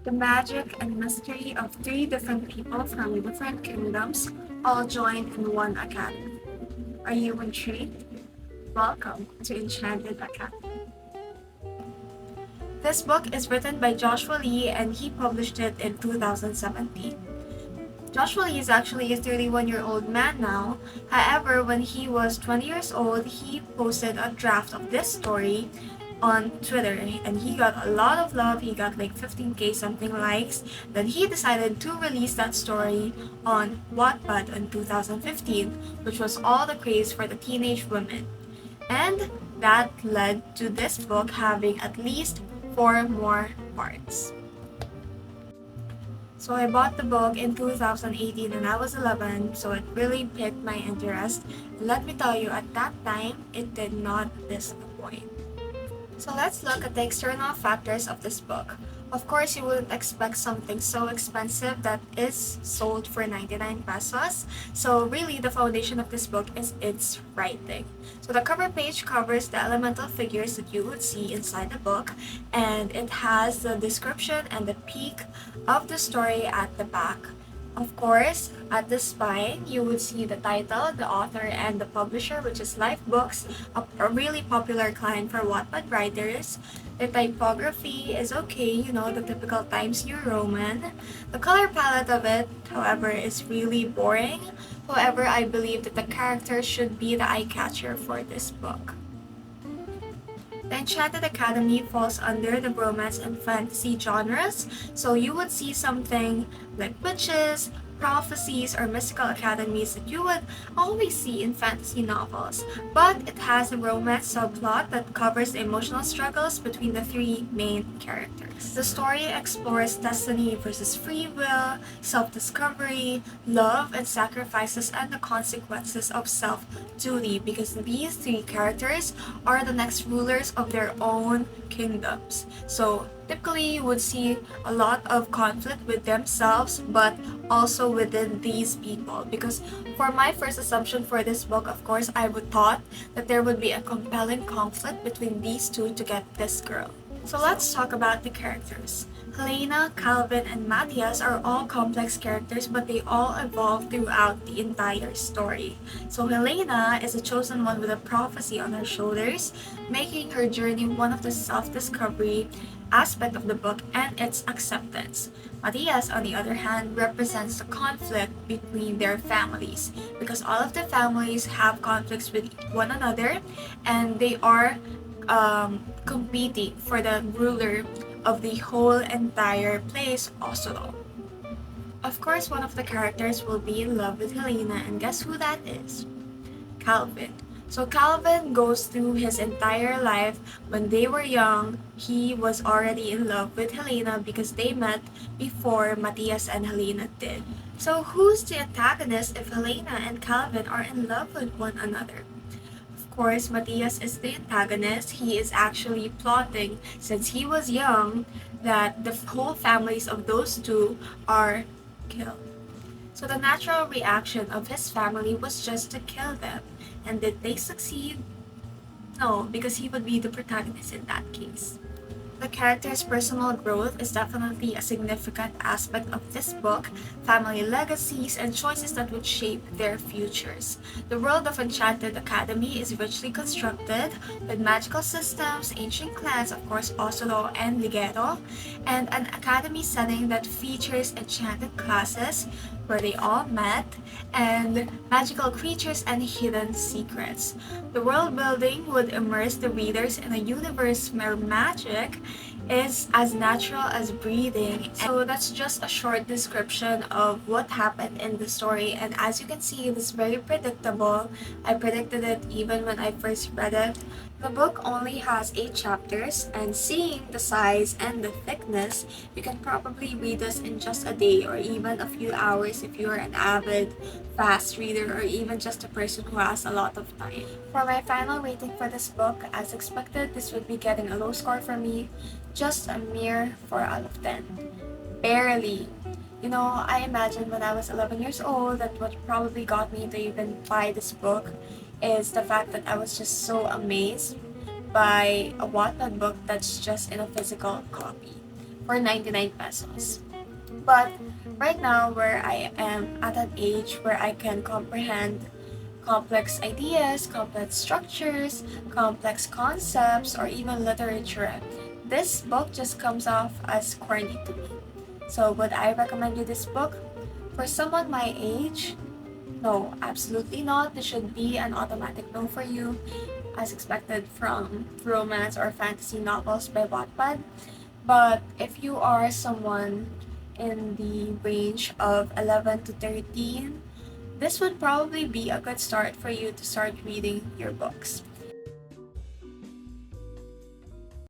The magic and mystery of three different people from different kingdoms all joined in one academy. Are you intrigued? Welcome to Enchanted Academy. This book is written by Joshua Lee and he published it in 2017. Joshua Lee is actually a 31-year-old man now. However, when he was 20 years old, he posted a draft of this story on Twitter and he got a lot of love. He got like 15k something likes. Then he decided to release that story on Wattpad in 2015, which was all the craze for the teenage women. And that led to this book having at least 4 more parts. So I bought the book in 2018 and I was 11, so it really piqued my interest. And let me tell you, at that time, it did not disappoint. So let's look at the external factors of this book. Of course, you wouldn't expect something so expensive that is sold for 99 pesos. So really, the foundation of this book is its writing. So the cover page covers the elemental figures that you would see inside the book, and it has the description and the peak of the story at the back. Of course, at the spine, you would see the title, the author, and the publisher, which is Life Books, a really popular client for Wattpad writers. The typography is okay, the typical Times New Roman. The color palette of it, however, is really boring. However, I believe that the characters should be the eye catcher for this book. The Enchanted Academy falls under the romance and fantasy genres, so you would see something like witches, prophecies, or mystical academies that you would always see in fantasy novels. But it has a romance subplot that covers the emotional struggles between the three main characters. The story explores destiny versus free will, self-discovery, love and sacrifices, and the consequences of self-duty, because these three characters are the next rulers of their own kingdoms. So typically you would see a lot of conflict with themselves, but also within these people, because for my first assumption for this book, of course, I would thought that there would be a compelling conflict between these two to get this girl. So let's talk about the characters. Helena, Calvin, and Matthias are all complex characters, but they all evolve throughout the entire story. So Helena is a chosen one with a prophecy on her shoulders, making her journey one of the self-discovery aspect of the book and its acceptance. Matthias, on the other hand, represents the conflict between their families, because all of the families have conflicts with one another and they are competing for the ruler of the whole entire place, Oslo. Of course, one of the characters will be in love with Helena, and guess who that is? Calvin. So Calvin goes through his entire life. When they were young, he was already in love with Helena because they met before Matthias and Helena did. So who's the antagonist if Helena and Calvin are in love with one another? Of course, Matthias is the antagonist. He is actually plotting, since he was young, that the whole families of those two are killed. So the natural reaction of his family was just to kill them. And did they succeed? No, because he would be the protagonist in that case. The character's personal growth is definitely a significant aspect of this book, family legacies, and choices that would shape their futures. The world of Enchanted Academy is richly constructed with magical systems, ancient clans, of course Oslo and Ligero, and an academy setting that features enchanted classes where they all met, and magical creatures and hidden secrets. The world building would immerse the readers in a universe where magic is as natural as breathing. So that's just a short description of what happened in the story, and as you can see, it is very predictable. I predicted it even when I first read it. The book only has 8 chapters, and seeing the size and the thickness, you can probably read this in just a day or even a few hours if you're an avid, fast reader, or even just a person who has a lot of time. For my final rating for this book, as expected, this would be getting a low score for me, just a mere 4 out of 10. Barely. I imagine when I was 11 years old that what probably got me to even buy this book is the fact that I was just so amazed by a Wattpad book that's just in a physical copy. for 99 pesos. But right now, where I am at an age where I can comprehend complex ideas, complex structures, complex concepts, or even literature, this book just comes off as corny to me. So, would I recommend you this book? For someone my age, no, absolutely not. This should be an automatic no for you, as expected from romance or fantasy novels by Wattpad. But if you are someone in the range of 11 to 13, this would probably be a good start for you to start reading your books.